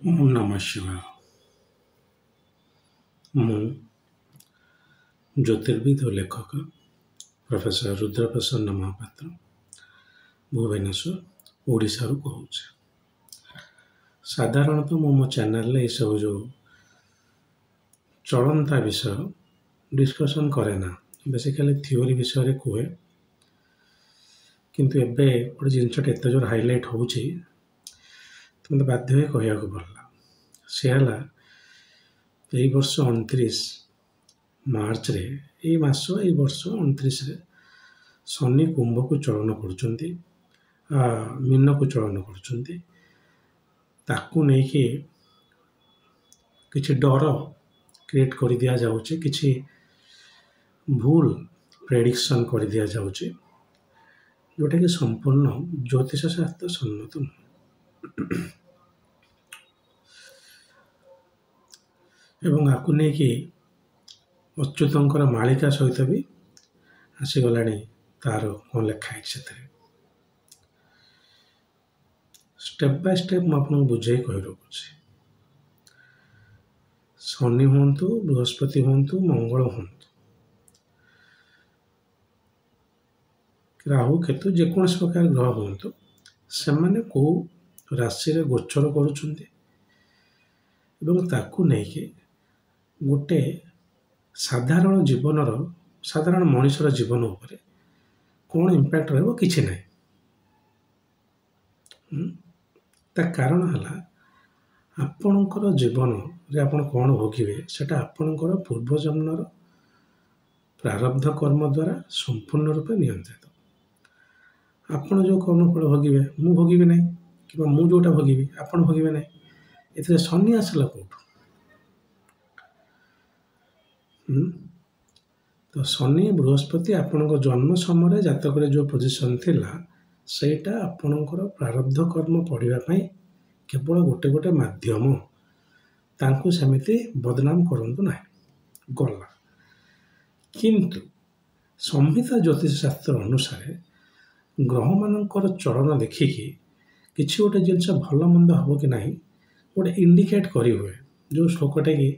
ओम नमः शिवाय। ମୁଁ ଜ୍ୟୋତିର୍ବିଦ ଓ ଲେଖକ ପ୍ରଫେସର ରୁଦ୍ରପ୍ରସନ୍ନ ମହାପାତ୍ର ଭୁବନେଶ୍ୱର ଓଡ଼ିଶାରୁ କହୁଛି। ସାଧାରଣତଃ ମୁଁ ମୋ ଚ୍ୟାନେଲରେ ଏସବୁ ଯେଉଁ ଚଳନ୍ତା ବିଷୟ ଡିସ୍କସନ୍ କରେ ନା, ବେସିକାଲି ଥିଓରି ବିଷୟରେ କୁହେ। କିନ୍ତୁ ଏବେ ଗୋଟେ ଜିନିଷଟା ଏତେ ଜୋର ହାଇଲାଇଟ୍ ହେଉଛି ମୋତେ ବାଧ୍ୟ ହୋଇ କହିବାକୁ ପଡ଼ିଲା। ସେ ହେଲା ଏଇ ବର୍ଷ 29 ମାର୍ଚ୍ଚରେ ଏଇ ବର୍ଷ 29ରେ ଶନି କୁମ୍ଭକୁ ଚଳନ କରୁଛନ୍ତି, ମୀନକୁ ଚଳନ କରୁଛନ୍ତି। ତାକୁ ନେଇକି କିଛି ଡର କ୍ରିଏଟ୍ କରିଦିଆଯାଉଛି, କିଛି ଭୁଲ ପ୍ରେଡ଼ିକ୍ସନ୍ କରିଦିଆଯାଉଛି, ଯେଉଁଟାକି ସମ୍ପୂର୍ଣ୍ଣ ଜ୍ୟୋତିଷ ଶାସ୍ତ୍ର ସମ୍ମତ ନୁହେଁ। ଏବଂ ଆକୁ ନେଇକି ଅଚ୍ୟୁତଙ୍କର ମାଳିକା ସହିତ ବି ଆସିଗଲାଣି ତାର କ'ଣ ଲେଖା ହେଇଛି ସେଥିରେ। ଷ୍ଟେପ୍ ବାଇ ଷ୍ଟେପ୍ ମୁଁ ଆପଣଙ୍କୁ ବୁଝେଇ କହି ରଖୁଛି। ଶନି ହୁଅନ୍ତୁ, ବୃହସ୍ପତି ହୁଅନ୍ତୁ, ମଙ୍ଗଳ ହୁଅନ୍ତୁ, ରାହୁ କେତୁ ଯେକୌଣସି ପ୍ରକାର ଗ୍ରହ ହୁଅନ୍ତୁ, ସେମାନେ କେଉଁ ରାଶିରେ ଗୋଚର କରୁଛନ୍ତି ଏବଂ ତାକୁ ନେଇକି ଗୋଟେ ସାଧାରଣ ମଣିଷର ଜୀବନ ଉପରେ କ'ଣ ଇମ୍ପାକ୍ଟ ରହିବ, କିଛି ନାହିଁ। ତା କାରଣ ହେଲା ଆପଣଙ୍କର ଜୀବନରେ ଆପଣ କ'ଣ ଭୋଗିବେ ସେଟା ଆପଣଙ୍କର ପୂର୍ବଜନ୍ମର ପ୍ରାରବ୍ଧ କର୍ମ ଦ୍ୱାରା ସମ୍ପୂର୍ଣ୍ଣ ରୂପେ ନିୟନ୍ତ୍ରିତ। ଆପଣ ଯେଉଁ କର୍ମଫଳ ଭୋଗିବେ ମୁଁ ଭୋଗିବି ନାହିଁ, କିମ୍ବା ମୁଁ ଯେଉଁଟା ଭୋଗିବି ଆପଣ ଭୋଗିବେ ନାହିଁ। ଏଥିରେ ଶନି ଆସିଲା କେଉଁଠୁ? ତ ଶନି ବୃହସ୍ପତି ଆପଣଙ୍କ ଜନ୍ମ ସମୟରେ ଜାତକରେ ଯେଉଁ ପୋଜିସନ୍ ଥିଲା ସେଇଟା ଆପଣଙ୍କର ପ୍ରାରବ୍ଧ କର୍ମ ପଢ଼ିବା ପାଇଁ କେବଳ ଗୋଟେ ମାଧ୍ୟମ। ତାଙ୍କୁ ସେମିତି ବଦନାମ କରନ୍ତୁ ନାହିଁ, ଗଲା। କିନ୍ତୁ ସମ୍ହିତା ଜ୍ୟୋତିଷ ଶାସ୍ତ୍ର ଅନୁସାରେ ଗ୍ରହମାନଙ୍କର ଚଳନ ଦେଖିକି କିଛି ଗୋଟେ ଜିନିଷ ଭଲ ମନ୍ଦ ହେବ କି ନାହିଁ ଗୋଟେ ଇଣ୍ଡିକେଟ୍ କରିହୁଏ। ଯେଉଁ ଶ୍ଲୋକଟା କି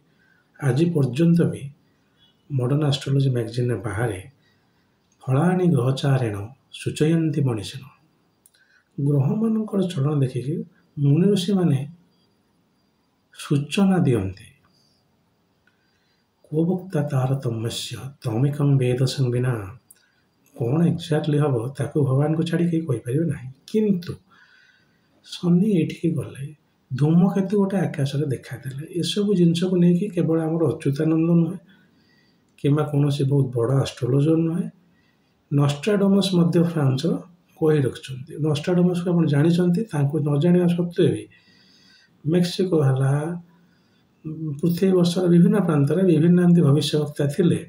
ଆଜି ପର୍ଯ୍ୟନ୍ତ ବି ମଡ଼ର୍ଣ୍ଣ ଆଷ୍ଟ୍ରୋଲୋଜି ମ୍ୟାଗାଜିନ୍ରେ ବାହାରେ, ଫଳାଣି ଗ୍ରହଚାରେଣ ସୂଚୟନ୍ତି ମଣିଷିଣ। ଗ୍ରହମାନଙ୍କର ଚଳନ ଦେଖିକି ମୁନି ଋଷିମାନେ ସୂଚନା ଦିଅନ୍ତି। କୋ ବକ୍ତା ତାରତମ୍ୟସ୍ୟ ତମିକଂ ବେଦ ସଂବିନା। କ'ଣ ଏକ୍ଜାକ୍ଟଲି ହେବ ତାକୁ ଭଗବାନଙ୍କୁ ଛାଡ଼ି କେହି କହିପାରିବେ ନାହିଁ। କିନ୍ତୁ ଶନି ଏଇଠିକି ଗଲେ, ଧୂମକେତୁ ଗୋଟେ ଆକାଶରେ ଦେଖାଦେଲେ, ଏସବୁ ଜିନିଷକୁ ନେଇକି କେବଳ ଆମର ଅଚ୍ୟୁତାନନ୍ଦ ନୁହେଁ କିମ୍ବା କୌଣସି ବହୁତ ବଡ଼ ଆଷ୍ଟ୍ରୋଲୋଜର ନୁହେଁ, ନଷ୍ଟ୍ରାଡମସ୍ ମଧ୍ୟ ଫ୍ରାନ୍ସର କହି ରଖିଛନ୍ତି। ନଷ୍ଟ୍ରାଡମସ୍କୁ ଆପଣ ଜାଣିଛନ୍ତି, ତାଙ୍କୁ ନ ଜାଣିବା ସତ୍ତ୍ୱେ ବି ମେକ୍ସିକୋ ହେଲା, ପୃଥିବୀ ବର୍ଷର ବିଭିନ୍ନ ପ୍ରାନ୍ତରେ ବିଭିନ୍ନ ଏମିତି ଭବିଷ୍ୟବକ୍ତା ଥିଲେ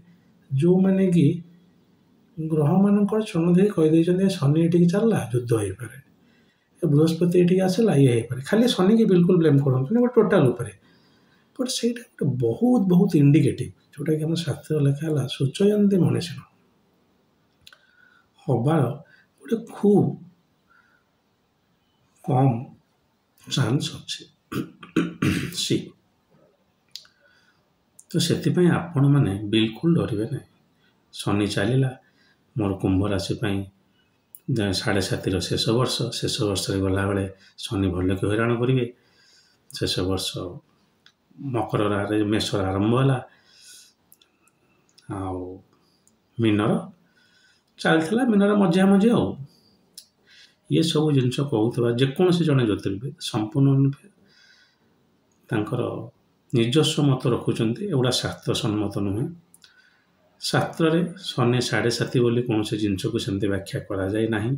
ଯେଉଁମାନେ କି ଗ୍ରହମାନଙ୍କର ଚଳନ ଦେଇ କହିଦେଇଛନ୍ତି ଶନି ଏଠିକି ଚାଲିଲା ଯୁଦ୍ଧ ହେଇପାରେ, ବୃହସ୍ପତି ଏଠିକି ଆସିଲା ଇଏ ହେଇପାରେ। ଖାଲି ଶନିକି ବିଲକୁଲ ବ୍ଲେମ୍ କରନ୍ତୁନି, ଗୋଟେ ଟୋଟାଲ ଉପରେ। ବଟ୍ ସେଇଟା ଗୋଟେ ବହୁତ ଇଣ୍ଡିକେଟିଭ, ଯେଉଁଟାକି ଆମ ଶାସ୍ତ୍ରରେ ଲେଖା ହେଲା ସୂଚୟନ୍ତି ମଣିଷିଣ। ହବାର ଗୋଟେ ଖୁବ୍ କମ୍ ଚାନ୍ସ ଅଛି। ତ ସେଥିପାଇଁ ଆପଣମାନେ ବିଲକୁଲ ଡରିବେ ନାହିଁ। ଶନି ଚାଲିଲା, ମୋର କୁମ୍ଭ ରାଶି ପାଇଁ 7.5ର ଶେଷ ବର୍ଷରେ ଗଲାବେଳେ ଶନି ଭଲକି ହଇରାଣ କରିବେ। ଶେଷ ବର୍ଷ ମେଷର ଆରମ୍ଭ ହେଲା, ଆଉ ମୀନର ଚାଲିଥିଲା, ମୀନର ମଝିଆ ଆଉ। ଇଏ ସବୁ ଜିନିଷ କହୁଥିବା ଯେକୌଣସି ଜଣେ ଜ୍ୟୋତିର୍ବିଦ ସମ୍ପୂର୍ଣ୍ଣ ରୂପେ ତାଙ୍କର ନିଜସ୍ୱ ମତ ରଖୁଛନ୍ତି। ଏଗୁଡ଼ା ଶାସ୍ତ୍ର ସମ୍ମତ ନୁହେଁ। ଶାସ୍ତ୍ରରେ ଶନି 7.5 ବୋଲି କୌଣସି ଜିନିଷକୁ ସେମିତି ବ୍ୟାଖ୍ୟା କରାଯାଇ ନାହିଁ,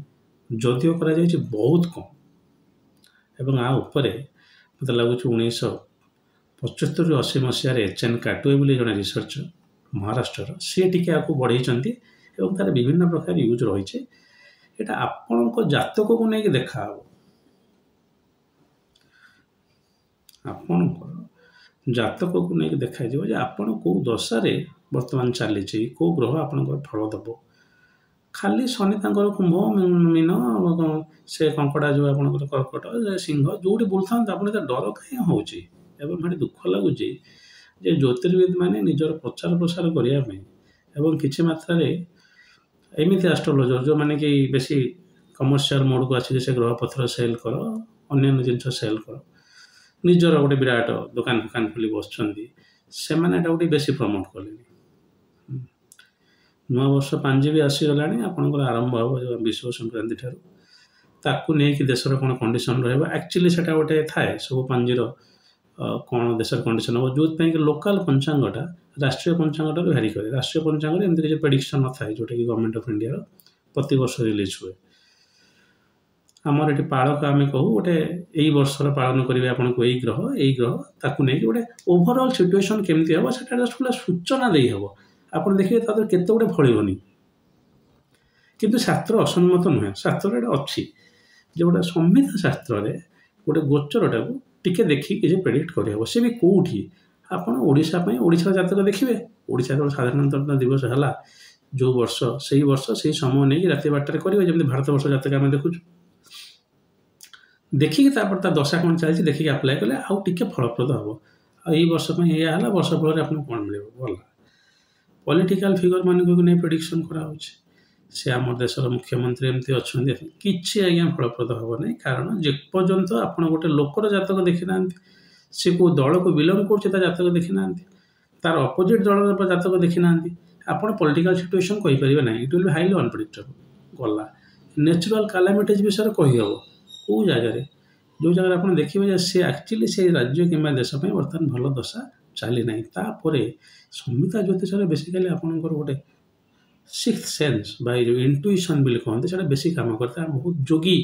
ଯଦିଓ କରାଯାଇଛି ବହୁତ କମ୍। ଏବଂ ଆ ଉପରେ ମୋତେ ଲାଗୁଛି 1975-80 ମସିହାରେ HN କାଟୁଏ ବୋଲି ଜଣେ ରିସର୍ଚ୍ଚର ମହାରାଷ୍ଟ୍ରର, ସିଏ ଟିକେ ଆକୁ ବଢ଼େଇଛନ୍ତି ଏବଂ ତାର ବିଭିନ୍ନ ପ୍ରକାର ୟୁଜ୍ ରହିଛି। ଏଇଟା ଆପଣଙ୍କ ଜାତକକୁ ନେଇକି ଦେଖାହେବ। ଆପଣଙ୍କର ଜାତକକୁ ନେଇକି ଦେଖାଯିବ ଯେ ଆପଣ କେଉଁ ଦଶାରେ ବର୍ତ୍ତମାନ ଚାଲିଛି, କେଉଁ ଗ୍ରହ ଆପଣଙ୍କର ଫଳ ଦେବ। ଖାଲି ଶନି ତାଙ୍କର କୁମ୍ଭ ମୀନ ସେ କଙ୍କଡ଼ା ଯେଉଁ ଆପଣଙ୍କର କର୍କଟ ସିଂହ ଯେଉଁଠି ବୁଲୁଥାନ୍ତି ଆପଣ ଏତେ ଡର କାହିଁ ହେଉଛି। ଏବଂ ଭାରି ଦୁଃଖ ଲାଗୁଛି ଯେ ଜ୍ୟୋତିର୍ବିଦ ମାନେ ନିଜର ପ୍ରଚାର ପ୍ରସାର କରିବା ପାଇଁ ଏବଂ କିଛି ମାତ୍ରାରେ ଏମିତି ଆଷ୍ଟ୍ରୋଲୋଜର ଯେଉଁମାନେ କି ବେଶୀ କମର୍ସିଆଲ ମୋଡ଼କୁ ଆସିକି ସେ ଗ୍ରହପତ୍ର ସେଲ୍ କର ଅନ୍ୟାନ୍ୟ ଜିନିଷ ସେଲ୍ କର ନିଜର ଗୋଟେ ବିରାଟ ଦୋକାନ ଫୋକାନ ଖୋଲି ବସୁଛନ୍ତି ସେମାନେ ଏଟାକୁ ଟିକେ ବେଶୀ ପ୍ରମୋଟ୍ କଲେଣି। ନୂଆବର୍ଷ ପାଞ୍ଜି ବି ଆସିଗଲାଣି ଆପଣଙ୍କର ଆରମ୍ଭ ହେବ ବିଷୁବ ସଂକ୍ରାନ୍ତି ଠାରୁ ତାକୁ ନେଇକି ଦେଶର କ'ଣ କଣ୍ଡିସନ୍ ରହିବ ଆକ୍ଚୁଆଲି ସେଇଟା ଗୋଟେ ଥାଏ ସବୁ ପାଞ୍ଜିର କ'ଣ ଦେଶର କଣ୍ଡିସନ୍ ହେବ ଯେଉଁଥିପାଇଁ କି ଲୋକାଲ୍ ପଞ୍ଚାଙ୍ଗଟା ରାଷ୍ଟ୍ରୀୟ ପଞ୍ଚାଙ୍ଗଠାରୁ ଭ୍ୟାରି କରେ। ରାଷ୍ଟ୍ରୀୟ ପଞ୍ଚାଙ୍ଗରେ ଏମିତି କିଛି ପ୍ରେଡିକ୍ସନ୍ ନଥାଏ ଯେଉଁଟାକି ଗଭର୍ଣ୍ଣମେଣ୍ଟ ଅଫ୍ ଇଣ୍ଡିଆର ପ୍ରତିବର୍ଷ ରିଲିଜ୍ ହୁଏ। ଆମର ଏଠି ପାଳକ ଆମେ କହୁ ଗୋଟେ ଏଇ ବର୍ଷର ପାଳନ କରିବେ ଆପଣଙ୍କୁ ଏଇ ଗ୍ରହ ତାକୁ ନେଇକି ଗୋଟେ ଓଭରଅଲ୍ ସିଚୁଏସନ୍ କେମିତି ହେବ ସେଟା ଜଷ୍ଟ ଗୋଟେ ସୂଚନା ଦେଇ ହେବ। ଆପଣ ଦେଖିବେ ତା ଦେହରେ କେତେ ଗୁଡ଼େ ଫଳିବନି କିନ୍ତୁ ଶାସ୍ତ୍ର ଅସମ୍ମତ ନୁହେଁ। ଶାସ୍ତ୍ରରେ ଏଇଟା ଅଛି ଯେ ଗୋଟେ ସମ୍ବିତ ଶାସ୍ତ୍ରରେ ଗୋଟେ ଗୋଚରଟାକୁ ଟିକେ ଦେଖିକି କିଛି ପ୍ରେଡିକ୍ଟ କରିହେବ। ସେ ବି କେଉଁଠି ଆପଣ ଓଡ଼ିଶା ପାଇଁ ଓଡ଼ିଶାର ଜାତକ ଦେଖିବେ। ଓଡ଼ିଶାର ସାଧାରଣତନ୍ତ୍ର ଦିବସ ହେଲା ଯେଉଁ ବର୍ଷ ସେଇ ସମୟ ନେଇକି ରାତି 12ଟାରେ କରିବେ ଯେମିତି ଭାରତବର୍ଷ ଜାତକ ଆମେ ଦେଖୁଛୁ ଦେଖିକି ତାପରେ ତା ଦଶା କ'ଣ ଚାଲିଛି ଦେଖିକି ଆପ୍ଲାଏ କଲେ ଆଉ ଟିକେ ଫଳପ୍ରଦ ହେବ। ଆଉ ଏଇ ବର୍ଷ ପାଇଁ ଏଇଆ ହେଲା ବର୍ଷ ଫଳରେ ଆପଣଙ୍କୁ କ'ଣ ମିଳିବ ଭଲ ପଲିଟିକାଲ ଫିଗର ମାନଙ୍କୁ ନେଇ ପ୍ରେଡିକ୍ସନ୍ କରାହେଉଛି। ସେ ଆମ ଦେଶର ମୁଖ୍ୟମନ୍ତ୍ରୀ ଏମିତି ଅଛନ୍ତି କିଛି ଆଜ୍ଞା ଫଳପ୍ରଦ ହେବ ନାହିଁ କାରଣ ଯେପର୍ଯ୍ୟନ୍ତ ଆପଣ ଗୋଟେ ଲୋକର ଜାତକ ଦେଖିନାହାନ୍ତି ସେ କେଉଁ ଦଳକୁ ବିଲଙ୍ଗ କରୁଛି ତା ଜାତକ ଦେଖିନାହାନ୍ତି ତାର ଅପୋଜିଟ୍ ଦଳର ଜାତକ ଦେଖିନାହାନ୍ତି ଆପଣ ପଲିଟିକାଲ ସିଚୁଏସନ୍ କହିପାରିବେ ନାହିଁ। It will be highly unpredictable. ଗଲା ନ୍ୟାଚୁରାଲ କାଲାମିଟିଜ୍ ବିଷୟରେ କହିହେବ କେଉଁ ଜାଗାରେ ଯେଉଁ ଜାଗାରେ ଆପଣ ଦେଖିବେ ଯେ ସେ ଆକ୍ଚୁଆଲି ସେଇ ରାଜ୍ୟ କିମ୍ବା ଦେଶ ପାଇଁ ବର୍ତ୍ତମାନ ଭଲ ଦଶା ଚାଲି ନାହିଁ। ତାପରେ ସମ୍ହିତା ଜ୍ୟୋତିଷରେ ବେସିକାଲି ଆପଣଙ୍କର ଗୋଟେ ସିକ୍ସ ସେନ୍ସ ବା ଏଇ ଯେଉଁ ଇଣ୍ଟୁଇସନ୍ ବୋଲି କହନ୍ତି ସେଇଟା ବେଶୀ କାମ କରିଥାଏ। ବହୁତ ଯୋଗୀ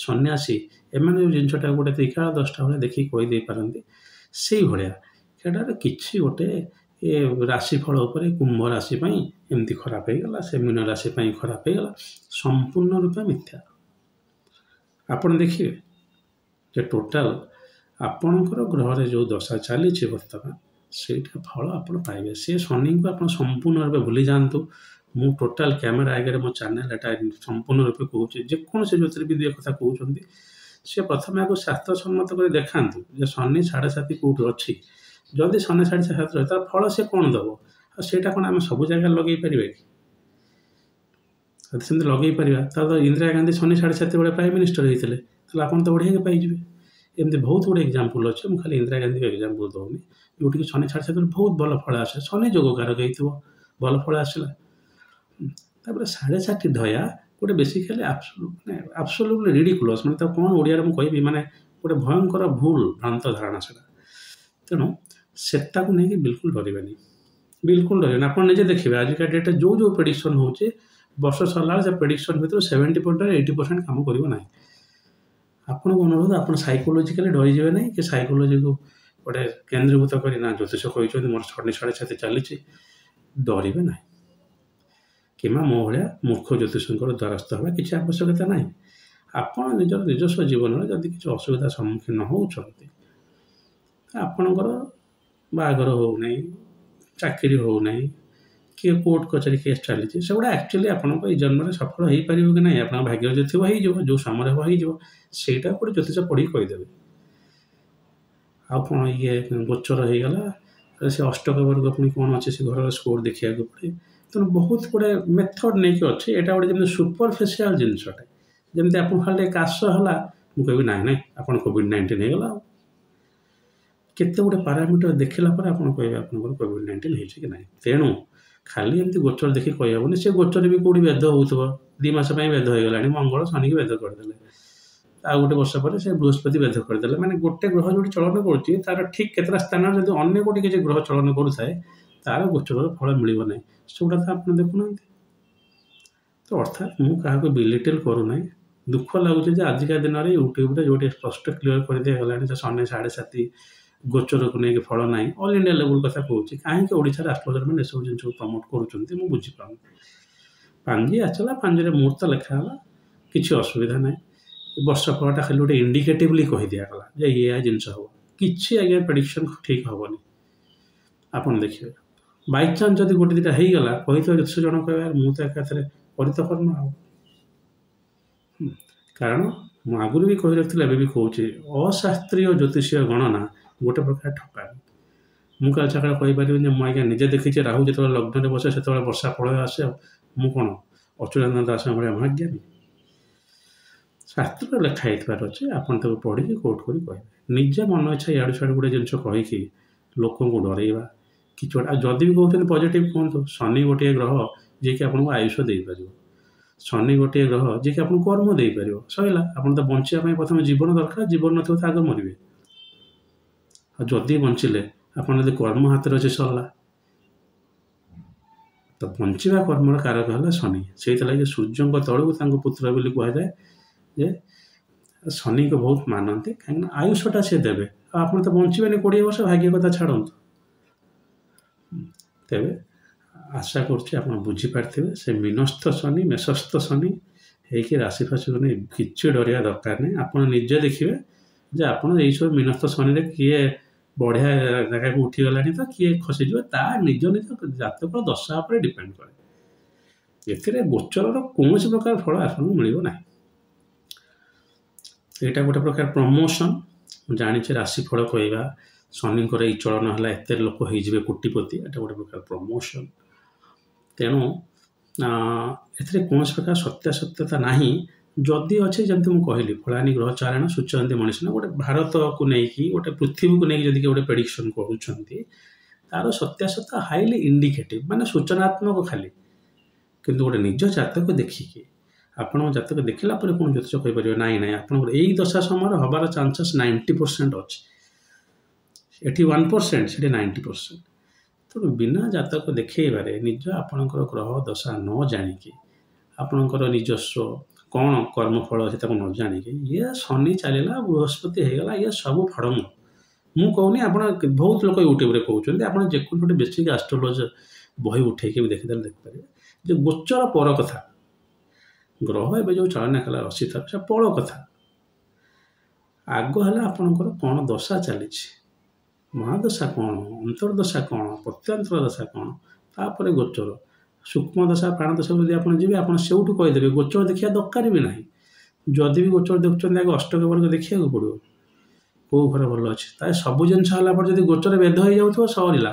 ସନ୍ନ୍ୟାସୀ ଏମାନେ ଯେଉଁ ଜିନିଷଟା ଗୋଟେ ତ୍ରିକାଳ 10ଟା ଭଳିଆ ଦେଖିକି କହିଦେଇପାରନ୍ତି ସେଇଭଳିଆ ସେଟାରେ କିଛି ଗୋଟେ ଏ ରାଶିଫଳ ଉପରେ କୁମ୍ଭ ରାଶି ପାଇଁ ଏମିତି ଖରାପ ହେଇଗଲା ସେ ମୀନ ରାଶି ପାଇଁ ଖରାପ ହେଇଗଲା ସମ୍ପୂର୍ଣ୍ଣ ରୂପେ ମିଥ୍ୟା। ଆପଣ ଦେଖିବେ ଯେ ଟୋଟାଲ ଆପଣଙ୍କର ଗ୍ରହରେ ଯେଉଁ ଦଶା ଚାଲିଛି ବର୍ତ୍ତମାନ ସେଇଟା ଫଳ ଆପଣ ପାଇବେ। ସେ ଶନିଙ୍କୁ ଆପଣ ସମ୍ପୂର୍ଣ୍ଣ ରୂପେ ଭୁଲି ଯାଆନ୍ତୁ। ମୁଁ ଟୋଟାଲ କ୍ୟାମେରା ଆଗରେ ମୋ ଚ୍ୟାନେଲ ଏଟା ସମ୍ପୂର୍ଣ୍ଣ ରୂପେ କହୁଛି ଯେକୌଣସି ଜ୍ୟୋତିର୍ବିଦ କଥା କହୁଛନ୍ତି ସେ ପ୍ରଥମେ ଆକୁ ଶାସ୍ତ୍ରସମ୍ମତ କରି ଦେଖାନ୍ତୁ ଯେ ଶନି 7.5 କେଉଁଠି ଅଛି। ଯଦି ଶନି 7.5 ରହେ ତାର ଫଳ ସେ କ'ଣ ଦେବ ଆଉ ସେଇଟା କ'ଣ ଆମେ ସବୁ ଜାଗାରେ ଲଗେଇ ପାରିବା କି? ଯଦି ସେମିତି ଲଗେଇ ପାରିବା ତାହେଲେ ଇନ୍ଦିରା ଗାନ୍ଧୀ ଶନି 7.5 ବେଳେ ପ୍ରାଇମ୍ ମିନିଷ୍ଟର ହେଇଥିଲେ ତାହେଲେ ଆପଣ ତ ବଢ଼ିଆକି ପାଇଯିବେ। ଏମିତି ବହୁତ ଗୁଡ଼ିଏ ଏକ୍ଜାମ୍ପଲ୍ ଅଛି ମୁଁ ଖାଲି ଇନ୍ଦିରା ଗାନ୍ଧୀଙ୍କ ଏକ୍ଜାମ୍ପଲ୍ ଦେଉନି ଯେଉଁଠିକି ଶନି 7.5 ବହୁତ ଭଲ ଫଳ ଆସେ ଶନି ଯୋଗ କାରକ ହେଇଥିବ ଭଲ ଫଳ ଆସିଲା। ତାପରେ 7.5 ଢୟା ଗୋଟେ ବେସିକାଲି ଆବସୋଲ୍ୟୁଟଲି ରିଡିକୁଲସ୍ ମାନେ ତାକୁ କ'ଣ ଓଡ଼ିଆରେ ମୁଁ କହିବି ମାନେ ଗୋଟେ ଭୟଙ୍କର ଭୁଲ ଭ୍ରାନ୍ତ ଧାରଣା ସେଟା। ତେଣୁ ସେଟାକୁ ନେଇକି ବିଲକୁଲ ଡରିବେନି ଆପଣ ନିଜେ ଦେଖିବେ ଆଜିକା ଡେଟ୍ରେ ଯେଉଁ ପ୍ରେଡିକ୍ସନ୍ ହେଉଛି ବର୍ଷ ସରିଲା ବେଳେ ସେ ପ୍ରେଡିକ୍ସନ୍ ଭିତରୁ 70% 80% କାମ କରିବ ନାହିଁ। ଆପଣଙ୍କୁ ଅନୁରୋଧ ଆପଣ ସାଇକୋଲୋଜିକାଲି ଡରିଯିବେ ନାହିଁ କି ସାଇକୋଲୋଜିକୁ ଗୋଟେ କେନ୍ଦ୍ରୀଭୂତ କରି ନା ଜ୍ୟୋତିଷ କହିଛନ୍ତି ମୋର ଶନି 7.5 ଚାଲିଛି ଡରିବେ ନାହିଁ କିମ୍ବା ମୋ ଭଳିଆ ମୂର୍ଖ ଜ୍ୟୋତିଷଙ୍କର ଦ୍ୱାରସ୍ଥ ହେବା କିଛି ଆବଶ୍ୟକତା ନାହିଁ। ଆପଣ ନିଜର ନିଜସ୍ୱ ଜୀବନରେ ଯଦି କିଛି ଅସୁବିଧାର ସମ୍ମୁଖୀନ ହେଉଛନ୍ତି ଆପଣଙ୍କର ବାହାଘର ହେଉନାହିଁ ଚାକିରି ହେଉନାହିଁ କିଏ କୋର୍ଟ କଚେରୀ କେସ୍ ଚାଲିଛି ସେଗୁଡ଼ା ଆକ୍ଚୁଆଲି ଆପଣଙ୍କ ଏଇ ଜନ୍ମରେ ସଫଳ ହେଇପାରିବ କି ନାହିଁ ଆପଣଙ୍କ ଭାଗ୍ୟ ଯଦି ଥିବ ହେଇଯିବ ଯେଉଁ ସମୟରେ ହେବ ହେଇଯିବ ସେଇଟା ଗୋଟେ ଜ୍ୟୋତିଷ ପଢ଼ିକି କହିଦେବେ। ଆଉ କ'ଣ ଇଏ ଗୋଚର ହେଇଗଲା ସେ ଅଷ୍ଟକ ବର୍ଗ ପୁଣି କ'ଣ ଅଛି ସେ ଘରର ସ୍କୋର ଦେଖିବାକୁ ପଡ଼େ। ତେଣୁ ବହୁତ ଗୁଡ଼େ ମେଥଡ଼ ନେଇକି ଅଛି ଏଇଟା ଗୋଟେ ଯେମିତି ସୁପରଫିସିଆଲ ଜିନିଷଟା ଯେମିତି ଆପଣ ଖାଲି କାଶ ହେଲା ମୁଁ କହିବି ନାହିଁ ଆପଣ କୋଭିଡ୍-19 ହେଇଗଲା ଆଉ କେତେ ଗୁଡ଼େ ପାରାମିଟର ଦେଖିଲା ପରେ ଆପଣ କହିବେ ଆପଣଙ୍କର କୋଭିଡ୍-19 ହେଇଛି କି ନାହିଁ। ତେଣୁ ଖାଲି ଏମିତି ଗୋଚର ଦେଖି କହିହେବନି ସେ ଗୋଚର ବି କେଉଁଠି ଭେଦ ହେଉଥିବ 2 ମାସ ପାଇଁ ଭେଦ ହେଇଗଲାଣି ମଙ୍ଗଳ ଶନିକି ଭେଦ କରିଦେଲେ ଆଉ ଗୋଟେ ବର୍ଷ ପରେ ସେ ବୃହସ୍ପତି ଭେଦ କରିଦେଲେ ମାନେ ଗୋଟେ ଗ୍ରହ ଯେଉଁଠି ଚଳନ କରୁଛି ତାର ଠିକ୍ କେତେଟା ସ୍ଥାନରେ ଯଦି ଅନ୍ୟ ଗୋଟେ କିଛି ଗ୍ରହ ଚଳନ କରୁଥାଏ ତାର ଗୋଚରର ଫଳ ମିଳିବ ନାହିଁ ସେଗୁଡ଼ା ତ ଆପଣ ଦେଖୁନାହାନ୍ତି। ତ ଅର୍ଥାତ୍ ମୁଁ କାହାକୁ ବିଲିଟିଲ୍ କରୁନାହିଁ ଦୁଃଖ ଲାଗୁଛି ଯେ ଆଜିକା ଦିନରେ ୟୁଟ୍ୟୁବରେ ଯେଉଁଠି ସ୍ପଷ୍ଟ କ୍ଲିୟର କରିଦିଆଗଲାଣି ଯେ ଶନି 7.5 ଗୋଚରକୁ ନେଇକି ଫଳ ନାହିଁ ଅଲ୍ ଇଣ୍ଡିଆ ଲେବୁଲ୍ କଥା କହୁଛି କାହିଁକି ଓଡ଼ିଶାର ଆଷ୍ଟ୍ରୋଲଜରମାନେ ଏସବୁ ଜିନିଷକୁ ପ୍ରମୋଟ୍ କରୁଛନ୍ତି ମୁଁ ବୁଝିପାରୁନି। ପାଞ୍ଜି ଆସିଲା ପାଞ୍ଜିରେ ମୁହୂର୍ତ୍ତ ଲେଖା ହେଲା କିଛି ଅସୁବିଧା ନାହିଁ ବର୍ଷ ଫଳଟା ଖାଲି ଗୋଟେ ଇଣ୍ଡିକେଟିଭଲି କହିଦିଆଗଲା ଯେ ଏଇଆ ଜିନିଷ ହେବ କିଛି ଆଜ୍ଞା ପ୍ରେଡିକ୍ସନ୍ ଠିକ୍ ହେବନି। ଆପଣ ଦେଖିବେ ବାଇଚାନ୍ସ ଯଦି ଗୋଟେ ଦୁଇଟା ହେଇଗଲା କହିଥିବା ଜ୍ୟୋତିଷ ଜଣ କହିବା ମୁଁ ତ ଏକାଥରେ କରିତକର୍ମ ଆଉ କାରଣ ମୁଁ ଆଗରୁ ବି କହି ରଖିଥିଲି, ଏବେ ବି କହୁଛି, ଅଶାସ୍ତ୍ରୀୟ ଜ୍ୟୋତିଷୀୟ ଗଣନା ଗୋଟେ ପ୍ରକାର ଠକାମି। ମୁଁ କାଲି ସକାଳେ କହିପାରିବିନି ଯେ ମୁଁ ଆଜ୍ଞା ନିଜେ ଦେଖିଛି ରାହୁ ଯେତେବେଳେ ଲଗ୍ନରେ ବସେ ସେତେବେଳେ ବର୍ଷା ପ୍ରଳୟ ଆସେ, ଆଉ ମୁଁ କ'ଣ ଅଚ୍ୟୁତାନନ୍ଦ ଦାସଙ୍କ ଭଳିଆ ମହାଜ୍ଞାନୀ? ଶାସ୍ତ୍ରରେ ଲେଖା ହେଇଥିବାର ଅଛି, ଆପଣ ତାକୁ ପଢ଼ିକି କୋର୍ଟ କରି କହିବେ। ନିଜେ ମନ ଇଚ୍ଛା ଇଆଡ଼ୁ ସିଆଡ଼ୁ ଗୋଟେ ଜିନିଷ କହିକି ଲୋକଙ୍କୁ ଡରେଇବା କିଛି ଗୋଟେ। ଆଉ ଯଦି ବି କହୁଛନ୍ତି ପଜିଟିଭ୍ କୁହନ୍ତୁ, ଶନି ଗୋଟିଏ ଗ୍ରହ ଯିଏକି ଆପଣଙ୍କୁ ଆୟୁଷ ଦେଇପାରିବ, ଶନି ଗୋଟିଏ ଗ୍ରହ ଯିଏକି ଆପଣଙ୍କୁ କର୍ମ ଦେଇପାରିବ। ସରିଲା, ଆପଣ ତ ବଞ୍ଚିବା ପାଇଁ ପ୍ରଥମେ ଜୀବନ ଦରକାର, ଜୀବନ ନଥିବ ତ ଆଗ ମରିବେ। ଆଉ ଯଦି ବଞ୍ଚିଲେ ଆପଣ ଯଦି କର୍ମ ହାତରେ ଅଛି ସରିଲା। ତ ବଞ୍ଚିବା କର୍ମର କାରକ ହେଲା ଶନି। ସେଇଥିଲାଗି ସୂର୍ଯ୍ୟଙ୍କ ତଳକୁ ତାଙ୍କୁ ପୁତ୍ର ବୋଲି କୁହାଯାଏ, ଯେ ଶନିଙ୍କୁ ବହୁତ ମାନନ୍ତି, କାହିଁକିନା ଆୟୁଷଟା ସେ ଦେବେ। ଆଉ ଆପଣ ତ ବଞ୍ଚିବେନି 20 ବର୍ଷ, ଭାଗ୍ୟ କଥା ଛାଡ଼ନ୍ତୁ। ତେବେ ଆଶା କରୁଛି ଆପଣ ବୁଝିପାରିଥିବେ, ସେ ମୀନସ୍ଥ ଶନି ମେଷସ୍ଥ ଶନି ହେଇକି ରାଶିଫାଶିକୁ ନେଇ କିଛି ଡରିବା ଦରକାର ନାହିଁ। ଆପଣ ନିଜେ ଦେଖିବେ ଯେ ଆପଣ ଏଇସବୁ ମୀନସ୍ଥ ଶନିରେ କିଏ ବଢ଼ିଆ ଜାଗାକୁ ଉଠିଗଲାଣି ତ କିଏ ଖସିଯିବ, ତା ନିଜ ନିଜ ଜାତକ ଦଶା ଉପରେ ଡିପେଣ୍ଡ କରେ। ଏଥିରେ ଗୋଚରର କୌଣସି ପ୍ରକାର ଫଳ ଆପଣଙ୍କୁ ମିଳିବ ନାହିଁ। ଏଇଟା ଗୋଟେ ପ୍ରକାର ପ୍ରମୋସନ୍। ମୁଁ ଜାଣିଛି ରାଶିଫଳ କହିବା, ଶନିଙ୍କର ଏଇ ଚଳନ ହେଲା ଏତେ ଲୋକ ହେଇଯିବେ କୋଟିପତି, ଏଇଟା ଗୋଟେ ପ୍ରକାର ପ୍ରମୋସନ୍। ତେଣୁ ଏଥିରେ କୌଣସି ପ୍ରକାର ସତ୍ୟାସତ୍ୟତା ନାହିଁ। ଯଦି ଅଛି, ଯେମିତି ମୁଁ କହିଲି, ଫଳାନି ଗ୍ରହ ଚାରଣ ସୂଚନ୍ତି ମଣିଷ, ଗୋଟେ ଭାରତକୁ ନେଇକି, ଗୋଟେ ପୃଥିବୀକୁ ନେଇକି ଯଦି ଗୋଟେ ପ୍ରେଡିକ୍ସନ୍ କରୁଛନ୍ତି, ତାର ସତ୍ୟାସତ୍ୟ ହାଇଲି ଇଣ୍ଡିକେଟିଭ୍, ମାନେ ସୂଚନାତ୍ମକ ଖାଲି। କିନ୍ତୁ ଗୋଟେ ନିଜ ଜାତକ ଦେଖିକି, ଆପଣଙ୍କ ଜାତକ ଦେଖିଲା ପରେ କ'ଣ ଜ୍ୟୋତିଷ କହିପାରିବେ ନାଇଁ ଆପଣଙ୍କର ଏଇ ଦଶା ସମୟରେ ହେବାର ଚାନ୍ସେସ୍ 90% ଅଛି। ଏଠି 1%, ସେଠି 90%। ତେଣୁ ବିନା ଜାତକ ଦେଖେଇବାରେ ନିଜ ଆପଣଙ୍କର ଗ୍ରହ ଦଶା ନ ଜାଣିକି, ଆପଣଙ୍କର ନିଜସ୍ୱ କ'ଣ କର୍ମଫଳ ଅଛି ତାକୁ ନ ଜାଣିକି, ଇଏ ଶନି ଚାଲିଲା, ବୃହସ୍ପତି ହେଇଗଲା, ଇଏ ସବୁ ଫଡ଼ଙ୍ଗ। ମୁଁ କହୁନି, ଆପଣ ବହୁତ ଲୋକ ୟୁଟ୍ୟୁବରେ କହୁଛନ୍ତି, ଆପଣ ଯେକୌଣସି ଗୋଟେ ବେସିକ୍ ଆଷ୍ଟ୍ରୋଲୋଜି ବହି ଉଠେଇକି ବି ଦେଖିଦେଲେ ଦେଖିପାରିବେ ଯେ ଗୋଚର ପର କଥା। ଗ୍ରହ ଏବେ ଯେଉଁ ଚାଳନା କଲା ରାଶି ଥାର, ସେ ପର କଥା। ଆଗ ହେଲା ଆପଣଙ୍କର କ'ଣ ଦଶା ଚାଲିଛି, ମହାଦଶା କ'ଣ, ଅନ୍ତର୍ଦଶା କ'ଣ, ପ୍ରତ୍ୟନ୍ତର ଦଶା କ'ଣ, ତାପରେ ଗୋଚର। ସୂକ୍ଷ୍ମ ଦଶା ପ୍ରାଣଦଶା ଯଦି ଆପଣ ଯିବେ, ଆପଣ ସେଇଠୁ କହିଦେବେ, ଗୋଚର ଦେଖିବା ଦରକାର ବି ନାହିଁ। ଯଦି ବି ଗୋଚର ଦେଖୁଛନ୍ତି, ଆଗ ଅଷ୍ଟକ ବର୍ଗ ଦେଖିବାକୁ ପଡ଼ିବ, କେଉଁ ଘର ଭଲ ଅଛି। ତାହେଲେ ସବୁ ଜିନିଷ ହେଲା ପରେ ଯଦି ଗୋଚର ବେଦ ହେଇଯାଉଥିବ, ସରିଲା।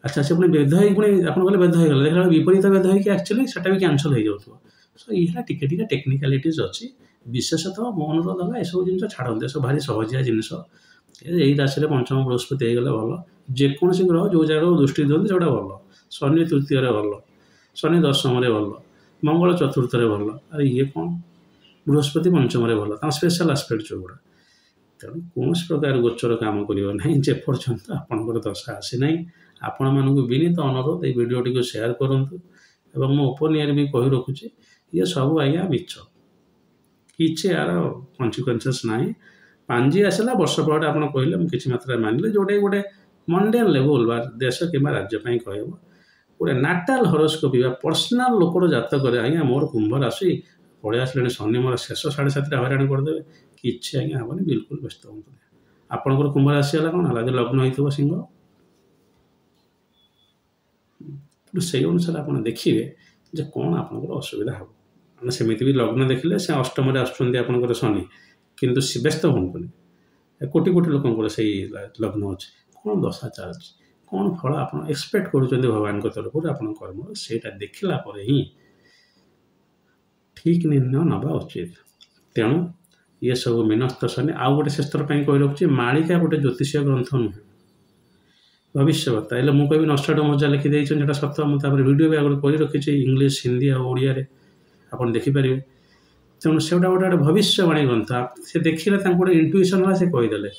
ଆଚ୍ଛା, ସେ ପୁଣି ବେଦ ହେଇକି ପୁଣି ଆପଣ କହିଲେ ବେଦ ହେଇଗଲା, ଦେଖିଲା ବିପରୀତ ବେଦ ହେଇକି ଆକ୍ଚୁଆଲି ସେଟା ବି କ୍ୟାନସଲ୍ ହେଇଯାଉଥିବ। ସୋ ଏଇ ହେଲା ଟିକେ ଟିକେ ଟେକ୍ନିକାଲିଟିଜ୍ ଅଛି। ବିଶେଷତଃ ମୋ ଅନୁରୋଧ ହେଲା ଏସବୁ ଜିନିଷ ଛାଡ଼ନ୍ତୁ, ଏସବୁ ଭାରି ସହଜିଆ ଜିନିଷ। ଏଇ ରାଶିରେ ପଞ୍ଚମ ବୃହସ୍ପତି ହେଇଗଲେ ଭଲ। ଯେକୌଣସି ଗ୍ରହ ଯେଉଁ ଜାଗାକୁ ଦୃଷ୍ଟି ଦିଅନ୍ତି ସେଟା ଭଲ। ଶନି ତୃତୀୟରେ ଭଲ, ଶନି ଦଶମରେ ଭଲ, ମଙ୍ଗଳ ଚତୁର୍ଥରେ ଭଲ। ଆରେ ଇଏ କ'ଣ, ବୃହସ୍ପତି ପଞ୍ଚମରେ ଭଲ, ତାଙ୍କ ସ୍ପେଶାଲ ଆସ୍ପେକ୍ଟ ଯେଉଁଗୁଡ଼ା। ତେଣୁ କୌଣସି ପ୍ରକାର ଗୋଚର କାମ କରିବ ନାହିଁ ଯେପର୍ଯ୍ୟନ୍ତ ଆପଣଙ୍କର ଦଶା ଆସିନାହିଁ। ଆପଣମାନଙ୍କୁ ବିନୀତ ଅନୁରୋଧ, ଏଇ ଭିଡ଼ିଓଟିକୁ ସେୟାର କରନ୍ତୁ। ଏବଂ ମୁଁ ଓପନିଆରେ ବି କହି ରଖୁଛି, ଇଏ ସବୁ ଆଜ୍ଞା ମିଛ, କିଛି ଏହାର କନସିକ୍ୱେନ୍ସେସ୍ ନାହିଁ। ପାଞ୍ଜି ଆସିଲା ବର୍ଷ ପରେ ଆପଣ କହିଲେ ମୁଁ କିଛି ମାତ୍ରାରେ ମାନିଲେ, ଯେଉଁଟାକି ଗୋଟେ ମଣ୍ଡିଆନ୍ ଲେଭେଲ୍ ବା ଦେଶ କିମ୍ବା ରାଜ୍ୟ ପାଇଁ କହିବ। ଗୋଟେ ନାଟାଲ୍ ହରୋସ୍କୋପ୍ ବା ପର୍ସନାଲ୍ ଲୋକର ଜାତକରେ ଆଜ୍ଞା ମୋର କୁମ୍ଭ ରାଶି ପଳେଇ ଆସିଲେଣି ଶନି, ମୋର ଶେଷ 7.5ରେ ହଇରାଣ କରିଦେବେ, କିଛି ଆଜ୍ଞା ହେବନି, ବିଲକୁଲ ବ୍ୟସ୍ତ ହୁଅନ୍ତୁନି। ଆପଣଙ୍କର କୁମ୍ଭ ରାଶି ହେଲା କ'ଣ ହେଲା, ଯଦି ଲଗ୍ନ ହେଇଥିବ ସିଂହ, ସେଇ ଅନୁସାରେ ଆପଣ ଦେଖିବେ ଯେ କ'ଣ ଆପଣଙ୍କର ଅସୁବିଧା ହେବ। ମାନେ ସେମିତି ବି ଲଗ୍ନ ଦେଖିଲେ ସେ ଅଷ୍ଟମରେ ଆସୁଛନ୍ତି ଆପଣଙ୍କର ଶନି, କିନ୍ତୁ ବ୍ୟସ୍ତ ହୁଅନ୍ତୁନି। କୋଟି କୋଟି ଲୋକଙ୍କର ସେଇ ଲଗ୍ନ ଅଛି, କ'ଣ ଦଶା ଚାଲିଛି, କ'ଣ ଫଳ ଆପଣ ଏକ୍ସପେକ୍ଟ କରୁଛନ୍ତି ଭଗବାନଙ୍କ ତରଫରୁ ଆପଣଙ୍କ କର୍ମର, ସେଇଟା ଦେଖିଲା ପରେ ହିଁ ଠିକ୍ ନିର୍ଣ୍ଣୟ ନେବା ଉଚିତ। ତେଣୁ ଇଏ ସବୁ ମୀନସ୍ଥ ଶନି। ଆଉ ଗୋଟେ ଶେଷର ପାଇଁ କହି ରଖୁଛି, ମାଳିକା ଗୋଟେ ଜ୍ୟୋତିଷୀୟ ଗ୍ରନ୍ଥ ନୁହେଁ, ଭବିଷ୍ୟବକ୍ତା। ହେଲେ ମୁଁ କହିବି ନଷ୍ଟ୍ରାଡାମସ୍ ଯାହା ଲେଖିଦେଇଛନ୍ତି ସେଟା ସତ। ମୁଁ ତାପରେ ଭିଡ଼ିଓ ବି ଆଗରୁ କରି ରଖିଛି, ଇଂଲିଶ, ହିନ୍ଦୀ ଆଉ ଓଡ଼ିଆରେ, ଆପଣ ଦେଖିପାରିବେ। ତେଣୁ ସେଗୁଡ଼ା ଗୋଟେ ଭବିଷ୍ୟବାଣୀ ଗ୍ରନ୍ଥ। ସେ ଦେଖିଲେ ତାଙ୍କୁ ଗୋଟେ ଇଣ୍ଟୁଇସନ୍ ହେଲା, ସେ କହିଦେଲେ।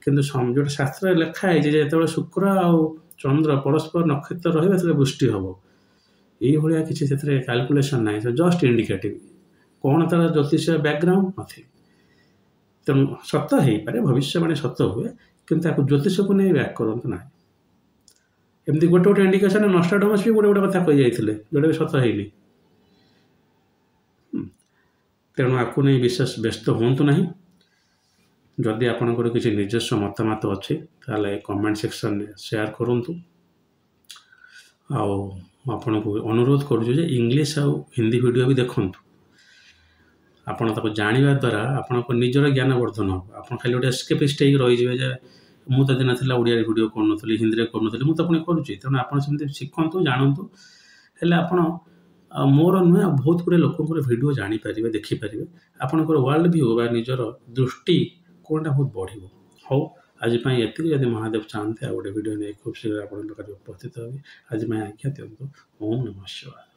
କିନ୍ତୁ ଯେଉଁଟା ଶାସ୍ତ୍ରରେ ଲେଖା ହେଇଛି ଯେ ଯେତେବେଳେ ଶୁକ୍ର ଆଉ ଚନ୍ଦ୍ର ପରସ୍ପର ନକ୍ଷତ୍ର ରହିବେ ସେତେବେଳେ ବୃଷ୍ଟି ହେବ, ଏଇଭଳିଆ କିଛି ସେଥିରେ କ୍ୟାଲକୁଲେସନ୍ ନାହିଁ। ସେ ଜଷ୍ଟ ଇଣ୍ଡିକେଟିଭ୍, କ'ଣ ତାର ଜ୍ୟୋତିଷ ବ୍ୟାକଗ୍ରାଉଣ୍ଡ ନଥିବ। ତେଣୁ ସତ ହେଇପାରେ, ଭବିଷ୍ୟବାଣୀ ସତ ହୁଏ, କିନ୍ତୁ ତାକୁ ଜ୍ୟୋତିଷକୁ ନେଇ ବ୍ୟାକ୍ କରନ୍ତୁ ନାହିଁ। ଏମିତି ଗୋଟେ ଗୋଟେ ଇଣ୍ଡିକେସନ୍ ନଷ୍ଟ୍ରାଡାମସ୍ ବି ଗୋଟେ ଗୋଟେ କଥା କହିଯାଇଥିଲେ, ଯେଉଁଟା ବି ସତ ହେଇନି। ତେଣୁ ଆକୁ ନେଇ ବିଶେଷ ବ୍ୟସ୍ତ ହୁଅନ୍ତୁ ନାହିଁ। ଯଦି ଆପଣଙ୍କର କିଛି ନିଜସ୍ୱ ମତାମତ ଅଛି ତାହେଲେ କମେଣ୍ଟ ସେକ୍ସନରେ ସେୟାର କରନ୍ତୁ। ଆଉ ମୁଁ ଆପଣଙ୍କୁ ଅନୁରୋଧ କରୁଛି ଯେ ଇଂଲିଶ ଆଉ ହିନ୍ଦୀ ଭିଡ଼ିଓ ବି ଦେଖନ୍ତୁ। ଆପଣ ତାକୁ ଜାଣିବା ଦ୍ୱାରା ଆପଣଙ୍କ ନିଜର ଜ୍ଞାନ ବର୍ଦ୍ଧନ ହେବ। ଆପଣ ଖାଲି ଗୋଟେ ଏସ୍କେପିଷ୍ଟ ହେଇକି ରହିଯିବେ ଯେ ମୁଁ ତ ଦିନ ଥିଲା ଓଡ଼ିଆରେ ଭିଡ଼ିଓ କରୁନଥିଲି, ହିନ୍ଦୀରେ କରୁନଥିଲି, ମୁଁ ତ ପୁଣି କରୁଛି। ତେଣୁ ଆପଣ ସେମିତି ଶିଖନ୍ତୁ, ଜାଣନ୍ତୁ। ହେଲେ ଆପଣ ମୋର ନୁହେଁ, ଆଉ ବହୁତ ଗୁଡ଼ିଏ ଲୋକଙ୍କର ଭିଡ଼ିଓ ଜାଣିପାରିବେ, ଦେଖିପାରିବେ। ଆପଣଙ୍କର ୱାର୍ଲଡ ଭ୍ୟୁ ବା ନିଜର ଦୃଷ୍ଟି କୋଣଟା ବହୁତ ବଢ଼ିବ। ହଉ, ଆଜି ପାଇଁ ଏତିକି। ଯଦି ମହାଦେବ ଚାହାନ୍ତି ଆଉ ଗୋଟେ ଭିଡ଼ିଓ ନେଇ ଖୁବ୍ ଶୀଘ୍ର ଆପଣଙ୍କ ପାଖରେ ଉପସ୍ଥିତ ହେବି। ଆଜି ପାଇଁ ଆଜ୍ଞା ଦିଅନ୍ତୁ। ଓମ୍ ନମଃ ଶିବାୟ।